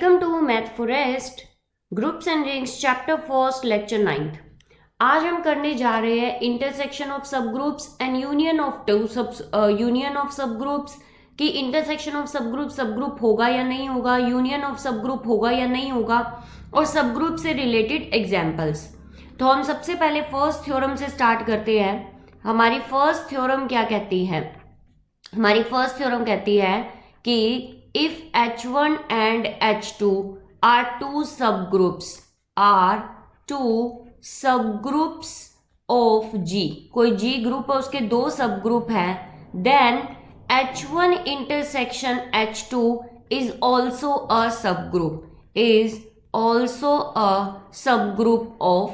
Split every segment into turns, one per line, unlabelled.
Welcome to math forest groups and rings chapter first lecture 9th। आज हम करने जा रहे हैं intersection of subgroups and union of subgroups कि इंटरसेक्शन ऑफ सब ग्रुप होगा या नहीं होगा, यूनियन ऑफ सब ग्रुप होगा या नहीं होगा, और सब ग्रुप से रिलेटेड एग्जाम्पल्स। तो हम सबसे पहले फर्स्ट थ्योरम से स्टार्ट करते हैं। हमारी फर्स्ट थ्योरम क्या कहती है? हमारी फर्स्ट थ्योरम कहती है कि if H1 and H2 are two subgroups of G, कोई G ग्रुप है, उसके दो सब ग्रुप है, then H1 intersection H2 is also a subgroup of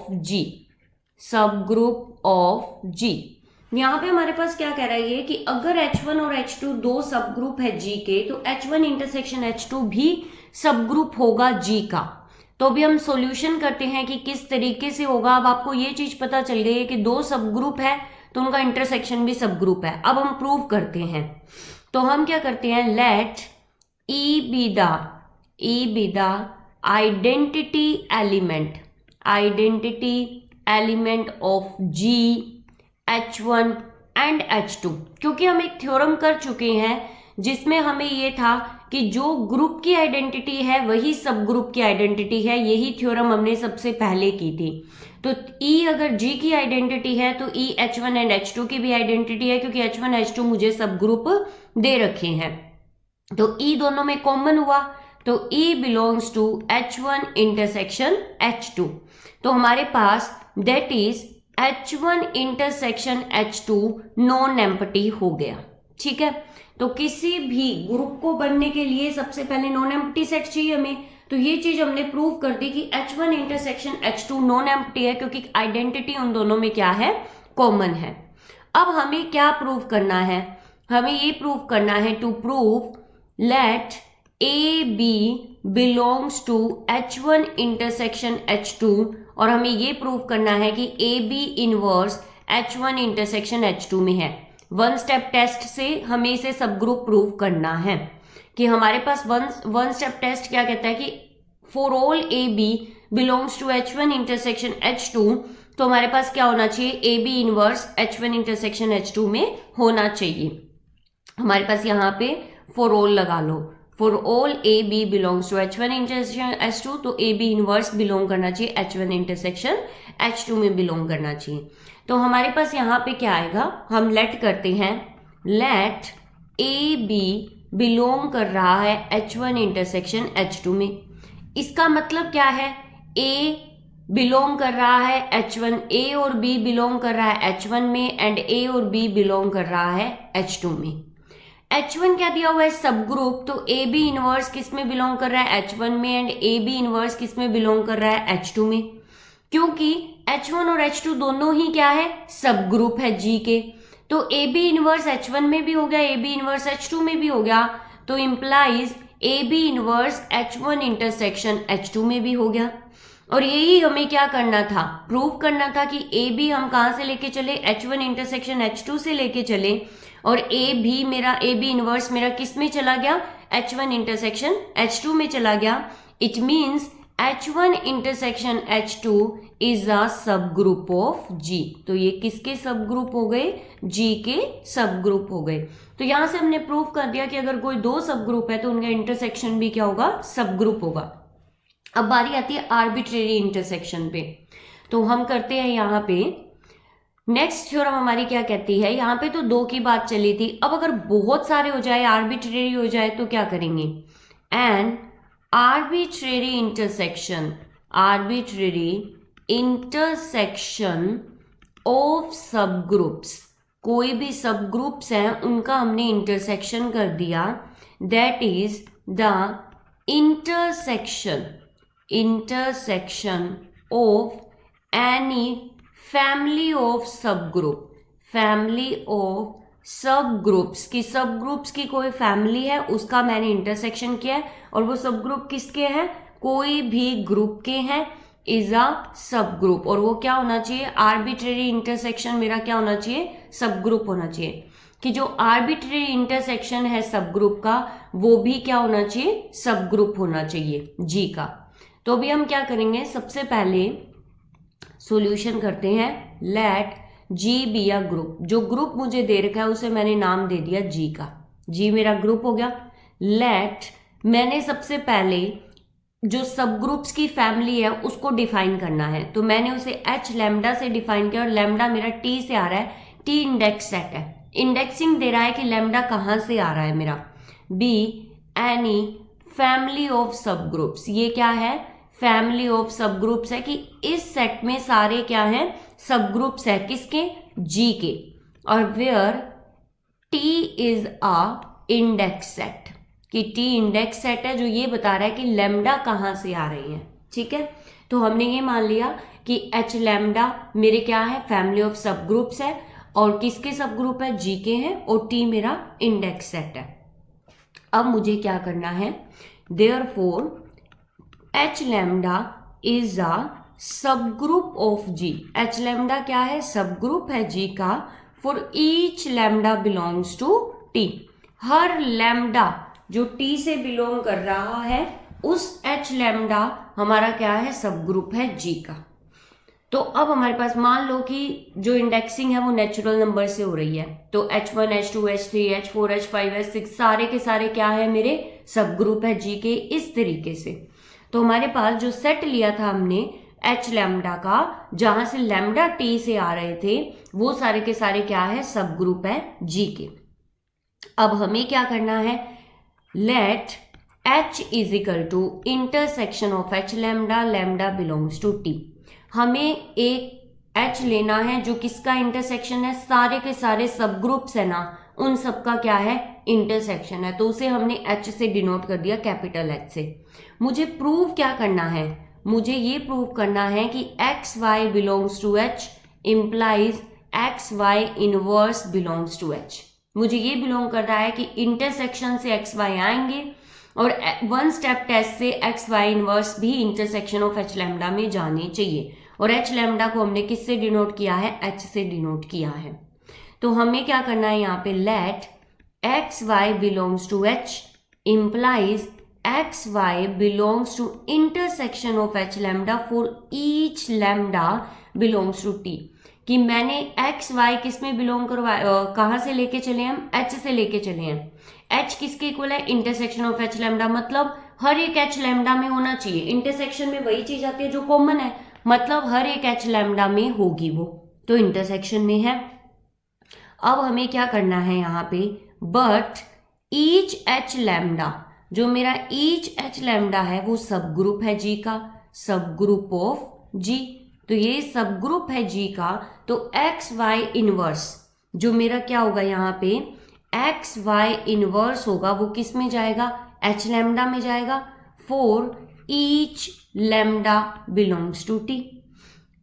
G। यहाँ पे हमारे पास क्या कह रहा है कि अगर H1 और H2 दो सब ग्रुप है G के, तो H1 इंटरसेक्शन H2 भी सब ग्रुप होगा G का। तो अभी हम सॉल्यूशन करते हैं कि किस तरीके से होगा। अब आपको ये चीज पता चल गई है कि दो सब ग्रुप है तो उनका इंटरसेक्शन भी सब ग्रुप है। अब हम प्रूव करते हैं। तो हम क्या करते हैं, let E be the identity element of G H1 and H2। क्योंकि हम एक थ्योरम कर चुके हैं जिसमें हमें ये था कि जो ग्रुप की आइडेंटिटी है वही सब ग्रुप की आइडेंटिटी है। यही थ्योरम हमने सबसे पहले की थी। तो E अगर G की आइडेंटिटी है तो E H1 एंड H2 की भी आइडेंटिटी है, क्योंकि H1 H2 मुझे सब ग्रुप दे रखे हैं। तो E दोनों में कॉमन हुआ, तो E belongs to H1 intersection H2। तो हमारे पास that is H1 intersection H2 non empty हो गया। ठीक है, तो किसी भी ग्रुप को बनने के लिए सबसे पहले नॉन एम्प्टी सेट चाहिए हमें। तो ये चीज हमने प्रूव कर दी कि H1 intersection H2 non empty है, क्योंकि आइडेंटिटी उन दोनों में क्या है, कॉमन है। अब हमें क्या प्रूव करना है? हमें ये प्रूव करना है to prove let AB belongs to H1 intersection H2, और हमें ये प्रूव करना है कि AB inverse H1 intersection H2 में है। वन स्टेप टेस्ट से हमें इसे सब ग्रुप प्रूव करना है कि हमारे पास वन स्टेप टेस्ट क्या कहता है कि for all AB belongs to H1 intersection H2, तो हमारे पास क्या होना चाहिए, AB inverse H1 intersection H2 में होना चाहिए। हमारे पास यहाँ पे फॉर ऑल लगा लो, for all AB belongs to H1 intersection H2, तो AB इनवर्स बिलोंग करना चाहिए H1 इंटरसेक्शन H2 में बिलोंग करना चाहिए। तो हमारे पास यहाँ पे क्या आएगा, हम लेट करते हैं, लेट AB बिलोंग कर रहा है H1 इंटरसेक्शन H2 में। इसका मतलब क्या है, A बिलोंग कर रहा है H1, A और B बिलोंग कर रहा है H1 में, एंड A और B बिलोंग कर रहा है H2 में। H1 क्या दिया हुआ है, सब ग्रुप, तो AB इनवर्स किस में बिलोंग कर रहा है, H1 में, एंड AB इनवर्स किस में बिलोंग कर रहा है, H2 में। क्योंकि H1 और H2 दोनों ही क्या है, सब ग्रुप है G के। तो AB इनवर्स H1 में भी हो गया, AB इनवर्स H2 में भी हो गया, तो implies AB inverse H1 intersection H2 में भी हो गया। और यही हमें क्या करना था, प्रूव करना था कि AB हम कहां से लेके चले, H1 इंटरसेक्शन H2 से लेके चले, और AB इनवर्स मेरा किस में चला गया, H1 इंटरसेक्शन H2 में चला गया। It means H1 intersection H2 is a सब ग्रुप ऑफ G। तो ये किसके सब ग्रुप हो गए, G के सब ग्रुप हो गए। तो यहां से हमने प्रूव कर दिया कि अगर कोई दो सब ग्रुप है तो उनका इंटरसेक्शन भी क्या होगा, सब ग्रुप होगा। अब बारी आती है आर्बिट्रेरी इंटरसेक्शन पे। तो हम करते हैं यहाँ पे नेक्स्ट थ्योरम हमारी क्या कहती है, यहाँ पे तो दो की बात चली थी। अब अगर बहुत सारे हो जाए, आर्बिट्रेरी हो जाए, तो क्या करेंगे, एंड आर्बिट्रेरी इंटरसेक्शन ऑफ सब ग्रुप्स, कोई भी सब ग्रुप्स हैं उनका हमने इंटरसेक्शन कर दिया, that is the intersection of any family of सब ग्रुप्स की सब ग्रुप्स की कोई फैमिली है, उसका मैंने इंटरसेक्शन किया है, और वो सब ग्रुप किसके हैं, कोई भी ग्रुप के हैं, इज अ सब ग्रुप। और वो क्या होना चाहिए, आर्बिट्रेरी इंटरसेक्शन मेरा क्या होना चाहिए, सब ग्रुप होना चाहिए। कि जो आर्बिट्रेरी इंटरसेक्शन है सब ग्रुप का वो भी क्या होना चाहिए, सब ग्रुप होना चाहिए जी का। तो अभी हम क्या करेंगे, सबसे पहले सॉल्यूशन करते हैं। Let G be a group, जो ग्रुप मुझे दे रखा है उसे मैंने नाम दे दिया जी का, जी मेरा ग्रुप हो गया। लेट, मैंने सबसे पहले जो सब ग्रुप्स की फैमिली है उसको डिफाइन करना है, तो मैंने उसे एच लैम्डा से डिफाइन किया और लैम्डा मेरा टी से आ रहा है, टी इंडेक्स सेट है, इंडेक्सिंग दे रहा है कि लैम्डा कहाँ से आ रहा है मेरा। बी एनी फैमिली ऑफ सब ग्रुप्स, ये क्या है, फैमिली ऑफ सब ग्रुप्स है कि इस सेट में सारे क्या हैं, सब ग्रुप्स है, किसके, जी के। और where T is a index set, कि टी इंडेक्स सेट है जो ये बता रहा है कि लैम्डा कहाँ से आ रही है। ठीक है, तो हमने ये मान लिया कि एच लैम्डा मेरे क्या है, फैमिली ऑफ सब ग्रुप्स है, और किसके सब ग्रुप है, जी के हैं, और टी मेरा इंडेक्स सेट है। अब मुझे क्या करना है, therefore H lambda is a सब group of G, H lambda क्या है, सब ग्रुप है जी का, for each lambda belongs to T, हर लैम्डा जो टी से बिलोंग कर रहा है उस एच लैम्डा हमारा क्या है, सब ग्रुप है जी का। तो अब हमारे पास मान लो कि जो इंडेक्सिंग है वो नेचुरल नंबर से हो रही है, तो H1 H2 H3 H4 H5 H6 सारे के सारे क्या है, मेरे सब ग्रुप है जी के, इस तरीके से। तो हमारे पास जो सेट लिया था हमने एच लैम्डा का, जहां से लैम्डा टी से आ रहे थे, वो सारे के सारे क्या है, सब ग्रुप है जी के। अब हमें क्या करना है, let H is equal to intersection of H lambda, lambda belongs to T, हमें एक H लेना है जो किसका इंटरसेक्शन है, सारे के सारे सब ग्रुप्स है ना, उन सबका क्या है, इंटरसेक्शन है, तो उसे हमने H से डिनोट कर दिया, कैपिटल H से। मुझे प्रूव क्या करना है, मुझे ये प्रूव करना है कि x y belongs to H implies x y inverse belongs to H। मुझे ये बिलोंग कर रहा है कि इंटरसेक्शन से एक्स वाई आएंगे, और वन स्टेप टेस्ट से एक्स वाई इनवर्स भी इंटरसेक्शन ऑफ एच लैम्डा में जाने चाहिए, और एच लैम्डा को हमने किससे डिनोट किया है, एच से डिनोट किया है। तो हमें क्या करना है यहाँ पे, let x y belongs to H implies x y belongs to intersection of H lambda for each lambda belongs to T, कि मैंने एक्स वाई किस में बिलोंग करवाया, कहाँ से लेके चले हम, एच से लेके चले हैं। एच किसके इक्वल है, इंटरसेक्शन ऑफ एच लैम्डा, मतलब हर एक एच लैम्डा में होना चाहिए, इंटरसेक्शन में वही चीज आती है जो कॉमन है, मतलब हर एक एच लैम्डा में होगी वो, तो इंटरसेक्शन में है। अब हमें क्या करना है यहाँ पे, बट ईच एच लैम्डा, जो मेरा ईच एच लैम्डा है वो सब ग्रुप है जी का, सब ग्रुप ऑफ जी, तो ये सब ग्रुप है जी का, तो एक्स वाई इनवर्स जो मेरा क्या होगा यहाँ पे, एक्स वाई इनवर्स होगा, वो किस में जाएगा, एच लैम्डा में जाएगा, for each lambda belongs to T.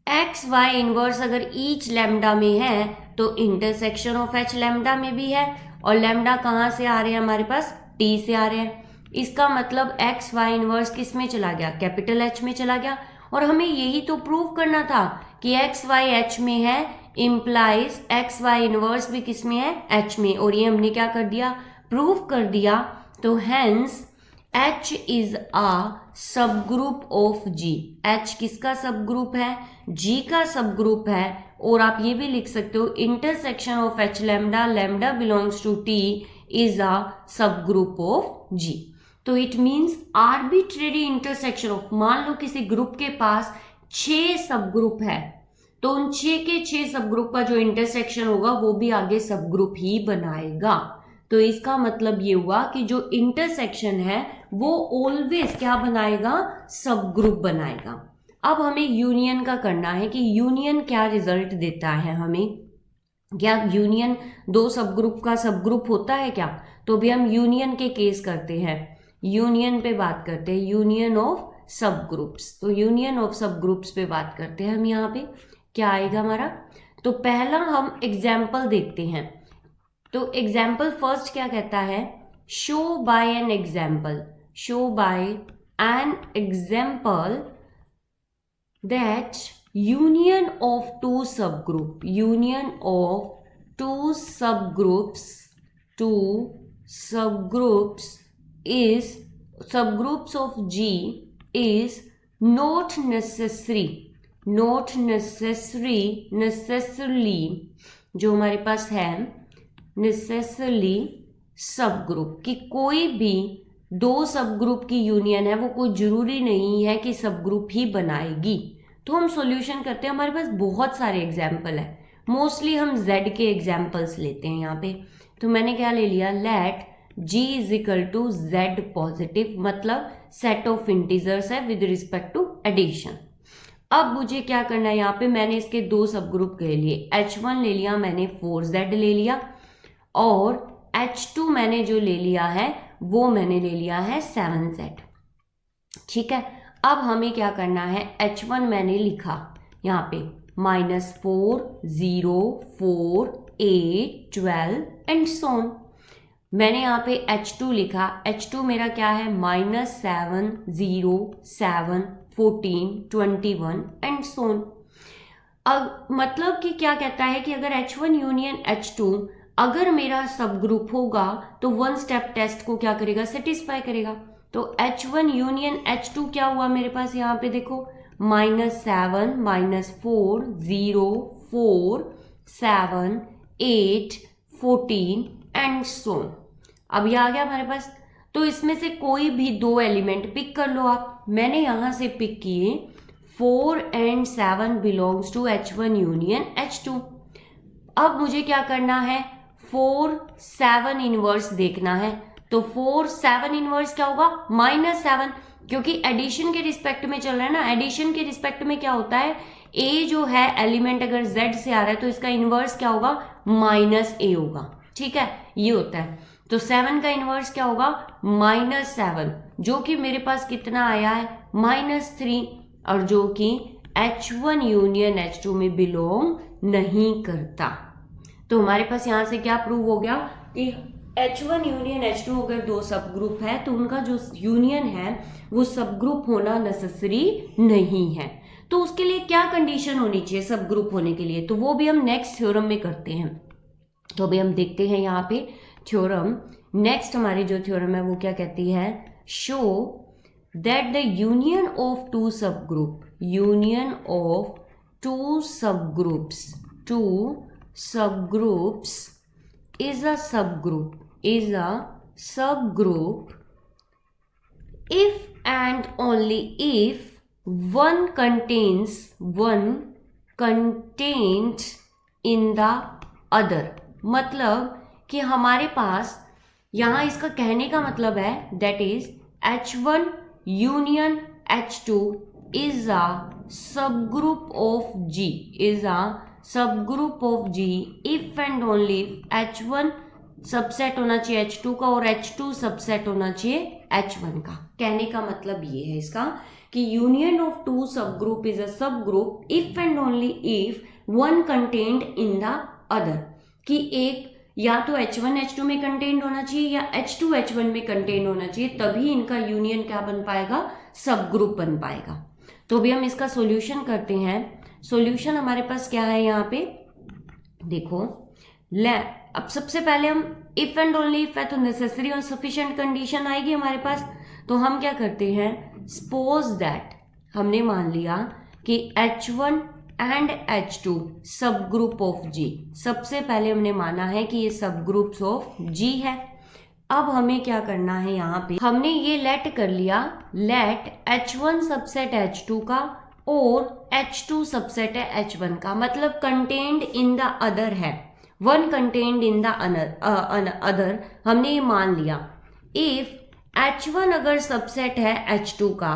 X y inverse अगर ईच लैम्डा में है तो इंटरसेक्शन ऑफ एच लैम्डा में भी है, और लैम्डा कहाँ से आ रहे हैं, हमारे पास टी से आ रहे हैं, इसका मतलब एक्स वाई इनवर्स किस में चला गया, कैपिटल एच में चला गया। और हमें यही तो प्रूव करना था कि एक्स वाई एच में है, इंप्लाइज एक्स वाई इनवर्स भी किस में है, एच में, और ये हमने क्या कर दिया, प्रूव कर दिया। तो हेंस H इज अ सब ग्रुप ऑफ G, H किसका सब ग्रुप है, G का सब ग्रुप है, और आप ये भी लिख सकते हो intersection of H lambda, lambda belongs to T is a सब ग्रुप ऑफ G। तो it means arbitrary intersection of, मान लो किसी ग्रुप के पास 6 सब ग्रुप है, तो उन 6 के 6 सब ग्रुप का जो इंटरसेक्शन होगा वो भी आगे सब ग्रुप ही बनाएगा। तो इसका मतलब ये हुआ कि जो इंटरसेक्शन है वो ऑलवेज क्या बनाएगा, सब ग्रुप बनाएगा। अब हमें यूनियन का करना है कि यूनियन क्या रिजल्ट देता है हमें, क्या यूनियन दो सब ग्रुप का सब ग्रुप होता है क्या, तो भी हम यूनियन के केस करते हैं, यूनियन पे बात करते हैं, यूनियन ऑफ सब ग्रुप्स। तो यूनियन ऑफ सब ग्रुप्स पे बात करते हैं हम, यहाँ पे क्या आएगा हमारा, तो पहला हम एग्जाम्पल देखते हैं। तो एग्जाम्पल फर्स्ट क्या कहता है, show by an example, show by an example that union of two subgroup, union of two subgroups of G is not necessarily जो हमारे पास है necessarily सबग्रुप, कि कोई भी दो सबग्रुप की यूनियन है वो कोई जरूरी नहीं है कि सबग्रुप ही बनाएगी। तो हम सॉल्यूशन करते हैं, हमारे पास बहुत सारे एग्जाम्पल है, मोस्टली हम Z के एग्जाम्पल्स लेते हैं यहाँ पे। तो मैंने क्या ले लिया, let G is equal to Z positive, मतलब सेट ऑफ इंटीजर्स है विद रिस्पेक्ट टू एडिशन। अब मुझे क्या करना है, यहाँ पे मैंने इसके दो सबग्रुप ले लिए, H1 ले लिया मैंने 4Z ले लिया, और H2 मैंने जो ले लिया है वो मैंने ले लिया है 7Z। ठीक है, अब हमें क्या करना है, H1 मैंने लिखा यहाँ पे -4 0 4 8 12 एंड सो ऑन। मैंने यहाँ पे H2 लिखा, H2 मेरा क्या है -7 0 7 14 21 एंड सो ऑन। अब मतलब कि क्या कहता है कि अगर H1 यूनियन H2 अगर मेरा सब ग्रुप होगा तो वन स्टेप टेस्ट को क्या करेगा, सेटिस्फाई करेगा। तो H1 यूनियन H2 क्या हुआ मेरे पास, यहाँ पे देखो -7 -4 0 4 7 8 14 एंड सो। अब ये आ गया हमारे पास। तो इसमें से कोई भी दो एलिमेंट पिक कर लो आप। मैंने यहां से पिक किए 4 and 7 belongs to H1 union H2। अब मुझे क्या करना है, 4 7 इनवर्स देखना है। तो 4 7 इनवर्स क्या होगा, -7, क्योंकि एडिशन के रिस्पेक्ट में चल रहा है ना। एडिशन के रिस्पेक्ट में क्या होता है, A जो है एलिमेंट अगर Z से आ रहा है तो इसका इनवर्स क्या होगा, -A होगा। ठीक है, ये होता है। तो 7 का इनवर्स क्या होगा, -7, जो कि मेरे पास कितना आया है -3, और जो कि H1 यूनियन H2 में बिलोंग नहीं करता। तो हमारे पास यहां से क्या प्रूव हो गया कि H1 यूनियन H2 अगर दो सब ग्रुप है तो उनका जो यूनियन है वो सब ग्रुप होना नेसेसरी नहीं है। तो उसके लिए क्या कंडीशन होनी चाहिए सब ग्रुप होने के लिए, तो वो भी हम नेक्स्ट थ्योरम में करते हैं। तो अभी हम देखते हैं यहाँ पे थ्योरम। नेक्स्ट हमारी जो थ्योरम है वो क्या कहती है, show that the union of two subgroup is a subgroup if and only if one contains in the other। मतलब कि हमारे पास यहाँ इसका कहने का मतलब है that is H1 union H2 is a subgroup of G if and only if H1 subset होना चाहिए H2 का और H2 सबसेट होना चाहिए H1 का। कहने का मतलब ये है इसका कि union of to sub group is a सब group if and only if one contained in the other, कि एक या तो H1 H2 में कंटेन्ड होना चाहिए या H2 H1 में कंटेन्ड होना चाहिए, तभी इनका यूनियन क्या बन पाएगा, सब ग्रुप बन पाएगा। तो अभी हम इसका सॉल्यूशन करते हैं। सॉल्यूशन हमारे पास क्या है, यहाँ पे देखो अब सबसे पहले हम इफ एंड ओनली इफ है तो नेसेसरी और सफिशिएंट कंडीशन आएगी हमारे पास। तो हम क्या करते हैं, सपोज दैट हमने मान लिया कि H1 एंड H2 सब ग्रुप ऑफ G। सबसे पहले हमने माना है कि ये सब ग्रुप्स ऑफ G है। अब हमें क्या करना है, यहाँ पे हमने ये लेट कर लिया, लेट H1 सबसेट H2 का और H2 सबसेट है H1 का, मतलब कंटेन्ड इन द अदर है, one contained in the other हमने ये मान लिया। इफ H1 अगर सबसेट है H2 का,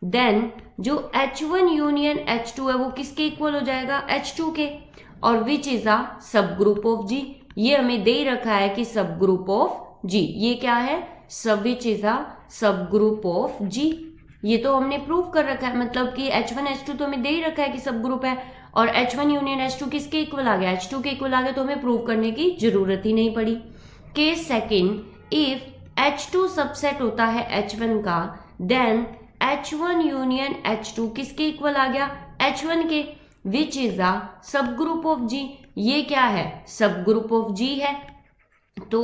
देन जो H1 यूनियन H2 है वो किसके इक्वल हो जाएगा, H2 के, और विच इज अ सब ग्रुप ऑफ G। ये हमें दे ही रखा है कि सब ग्रुप ऑफ G, ये क्या है, सब विच इज अ सब ग्रुप ऑफ G। ये तो हमने प्रूव कर रखा है, मतलब कि H1 H2 तो हमें दे ही रखा है कि सब ग्रुप है, और H1 यूनियन H2 किसके इक्वल आ गया, H2 के इक्वल आ गया, तो हमें प्रूव करने की जरूरत ही नहीं पड़ी। Case second, if H2 subset होता है H1 का, देन H1 यूनियन H2 किसके इक्वल आ गया, H1 के, विच इज अ सब ग्रुप ऑफ G। ये क्या है, सब ग्रुप ऑफ G है। तो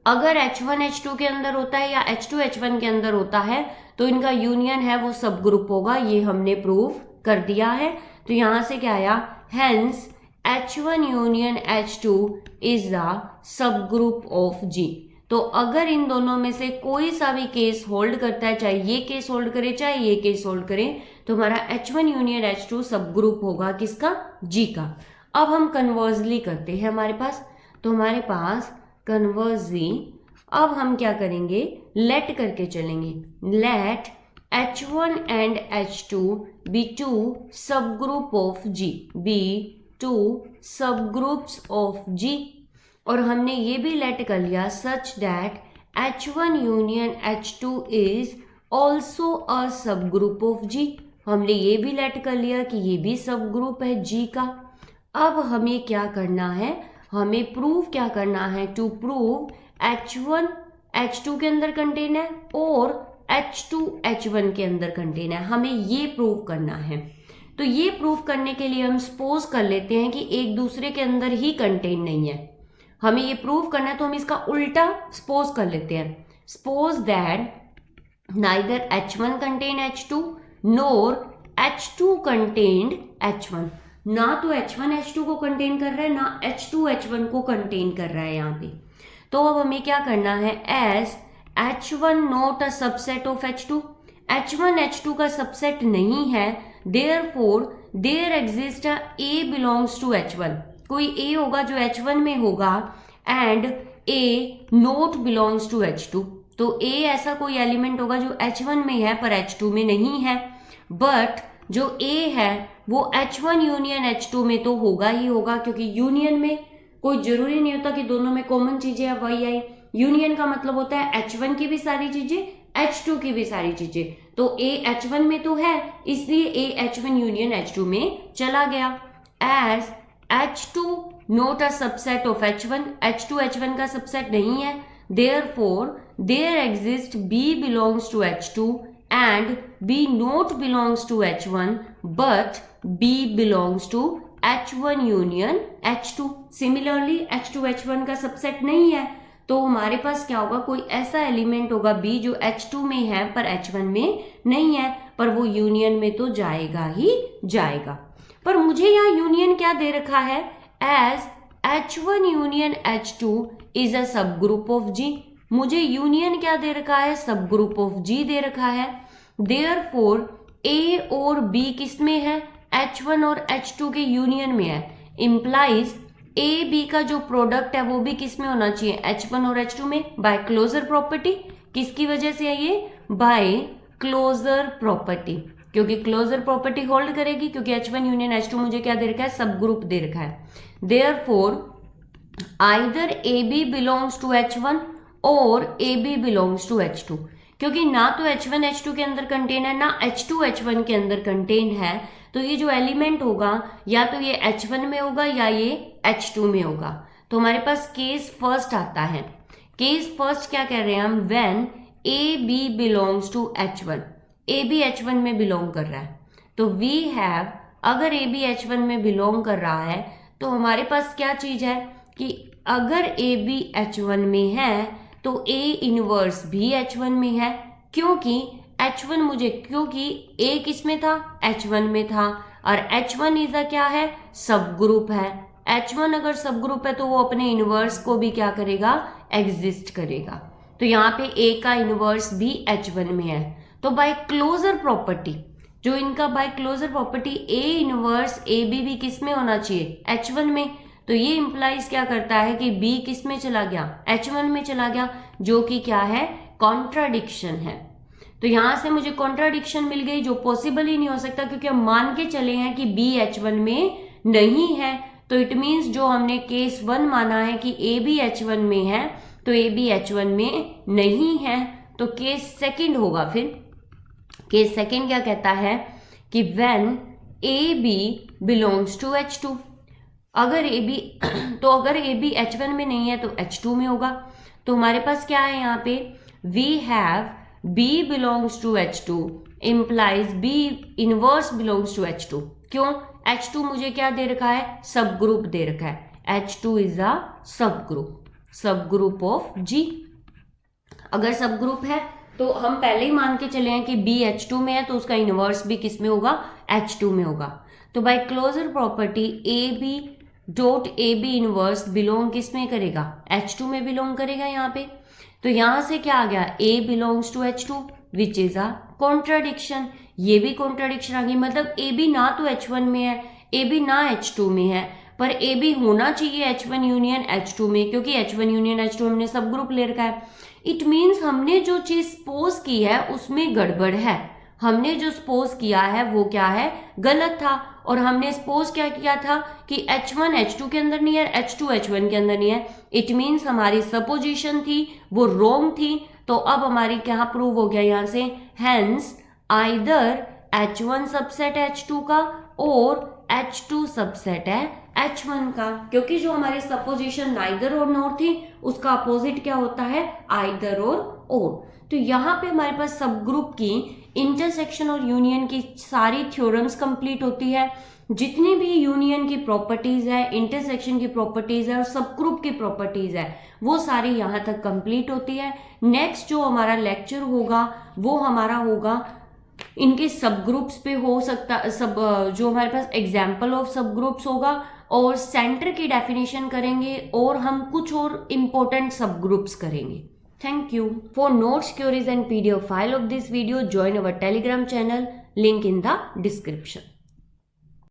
अगर H1 H2 के अंदर होता है या H2 H1 के अंदर होता है तो इनका यूनियन है वो सब ग्रुप होगा, ये हमने प्रूव कर दिया है। तो यहां से क्या आया, hence H1 union H2 is the sub group of G। तो अगर इन दोनों में से कोई सा भी केस होल्ड करता है, चाहे ये केस होल्ड करे चाहे ये केस होल्ड करे, तो हमारा H1 यूनियन H2 सब ग्रुप होगा किसका, G का। अब हम कन्वर्सली करते हैं हमारे पास, तो हमारे पास कन्वर्सली अब हम क्या करेंगे, लेट करके चलेंगे। Let H1 and H2 be two sub group of G, be two sub groups of G। और हमने ये भी लेट कर लिया such that H1 union H2 is also a सब ग्रुप ऑफ G। हमने ये भी लेट कर लिया कि ये भी सब ग्रुप है G का। अब हमें क्या करना है, हमें प्रूव क्या करना है, टू प्रूव H1 H2 के अंदर कंटेन है और H2 H1 के अंदर कंटेन है, हमें ये प्रूव करना है। तो ये प्रूव करने के लिए हम सपोज कर लेते हैं कि एक दूसरे के अंदर ही कंटेन नहीं है, हमें ये प्रूव करना है, तो हम इसका उल्टा सपोज कर लेते हैं। Suppose that neither H1 contain H2 NOR H2 contained H1। ना तो H1 H2 को कंटेन कर रहा है ना H2 H1 को कंटेन कर रहा है यहाँ पे। तो अब हमें क्या करना है, as H1 not a subset of H2, H1 H2 का सबसेट नहीं है, therefore there exist a A belongs to H1, कोई A होगा जो H1 में होगा and A not belongs to H2। तो A ऐसा कोई एलिमेंट होगा जो H1 में है पर H2 में नहीं है, बट जो A है वो H1 यूनियन H2 में तो होगा ही होगा, क्योंकि यूनियन में कोई जरूरी नहीं होता कि दोनों में कॉमन चीजें या वही आई। यूनियन का मतलब होता है H1 की भी सारी चीजें H2 की भी सारी चीजें, तो A H1 में तो है इसलिए A H1 यूनियन H2 में चला गया। As H2 not a subset of H1, H2 H1 का सबसेट नहीं है, therefore there exist B belongs to H2 and B not belongs to H1 but B belongs to H1 union H2। Similarly H2 H1 का subset नहीं है, तो हमारे पास क्या होगा, कोई ऐसा एलिमेंट होगा B जो H2 में है पर H1 में नहीं है, पर वो यूनियन में तो जाएगा ही जाएगा। पर मुझे यहाँ यूनियन क्या दे रखा है, as H1 union H2 is a सब ग्रुप ऑफ G। मुझे यूनियन क्या दे रखा है, सब ग्रुप ऑफ G दे रखा है। देयरफॉर A और B किस में है, H1 और H2 के यूनियन में है, इम्प्लाइज A B का जो प्रोडक्ट है वो भी किस में होना चाहिए, H1 और H2 में, बाय क्लोजर प्रॉपर्टी। किसकी वजह से है ये, बाय क्लोजर प्रॉपर्टी, क्योंकि क्लोजर प्रॉपर्टी होल्ड करेगी, क्योंकि H1 यूनियन H2 मुझे क्या दे रखा है, सब ग्रुप दे रखा है। Therefore either AB belongs to H1 और AB बिलोंग्स टू H2, क्योंकि ना तो H1 H2 के अंदर कंटेन है ना H2 H1 के अंदर कंटेन है, तो ये जो एलिमेंट होगा या तो ये H1 में होगा या ये H2 में होगा। तो हमारे पास केस फर्स्ट आता है। केस फर्स्ट क्या कह रहे हैं हम, when AB belongs to H1, AB H1 में बिलोंग कर रहा है, तो वी हैव, अगर AB H1 में बिलोंग कर रहा है तो हमारे पास क्या चीज है कि अगर AB H1 में है तो A इनवर्स भी H1 में है, क्योंकि H1 मुझे, क्योंकि A किस में था, H1 में था, और H1 इज क्या है, सब ग्रुप है। H1 अगर सब ग्रुप है तो वो अपने इनवर्स को भी क्या करेगा, एग्जिस्ट करेगा। तो यहाँ पे A का इनवर्स भी H1 में है, तो बाय क्लोजर प्रॉपर्टी, जो इनका by closure property A inverse AB भी किस में होना चाहिए, H1 में। तो ये इंप्लाइज क्या करता है कि B किस में चला गया, H1 में चला गया, जो कि क्या है, कॉन्ट्राडिक्शन है। तो यहां से मुझे कॉन्ट्राडिक्शन मिल गई, जो पॉसिबल ही नहीं हो सकता, क्योंकि हम मान के चले हैं कि B H1 में नहीं है। तो इट मीन्स जो हमने केस 1 माना है कि AB H1 में है, तो AB H1 में नहीं है। तो केस सेकंड होगा, फिर केस सेकंड क्या कहता है कि when AB belongs to H2, अगर AB तो अगर AB H1 में नहीं है तो H2 में होगा। तो हमारे पास क्या है यहाँ पे, we have B belongs to H2 implies B inverse belongs to H2। क्यों, H2 मुझे क्या दे रखा है, सब ग्रुप दे रखा है, H2 इज अ सब ग्रुप ऑफ G। अगर सब ग्रुप है तो हम पहले ही मान के चले हैं कि BH2 में है, तो उसका इनवर्स भी किस में होगा, H2 में होगा। तो by closure property AB dot AB inverse belong किस में करेगा, H2 में बिलोंग करेगा यहाँ पे। तो यहां से क्या आ गया, A belongs to H2 which is a contradiction. ये भी कॉन्ट्राडिक्शन आ गई, मतलब AB ना तो H1 में है, AB ना H2 में है, पर AB होना चाहिए H1 यूनियन H2 में, क्योंकि H1 यूनियन H2 हमने सब ग्रुप ले रखा है। इट मीन्स हमने जो चीज सपोज की है उसमें गड़बड़ है, हमने जो सपोज किया है वो क्या है, गलत था। और हमने सपोज क्या किया था कि H1 H2 के अंदर नहीं है, H2 H1 के अंदर नहीं है। इट मीन्स हमारी सपोजिशन थी वो रॉन्ग थी। तो अब हमारी क्या प्रूव हो गया यहाँ से, hence either H1 subset H2 का और H2 सबसेट है H1 का, क्योंकि जो हमारी सपोजिशन नाइदर और नॉर थी उसका अपोजिट क्या होता है, आइदर और। तो यहाँ पे हमारे पास सब ग्रुप की इंटरसेक्शन और यूनियन की सारी थ्योरम्स कंप्लीट होती है। जितनी भी यूनियन की प्रॉपर्टीज है, इंटरसेक्शन की प्रॉपर्टीज है और सब ग्रुप की प्रॉपर्टीज है, वो सारी यहाँ तक कंप्लीट होती है। नेक्स्ट जो हमारा लेक्चर होगा वो हमारा होगा इनके सब ग्रुप्स पे, हो सकता सब जो हमारे पास एग्जाम्पल ऑफ सब ग्रुप्स होगा और सेंटर की डेफिनेशन करेंगे और हम कुछ और इंपॉर्टेंट सब ग्रुप्स करेंगे। Thank you. For notes, queries and PDF file of this video, join our Telegram channel, link in the description.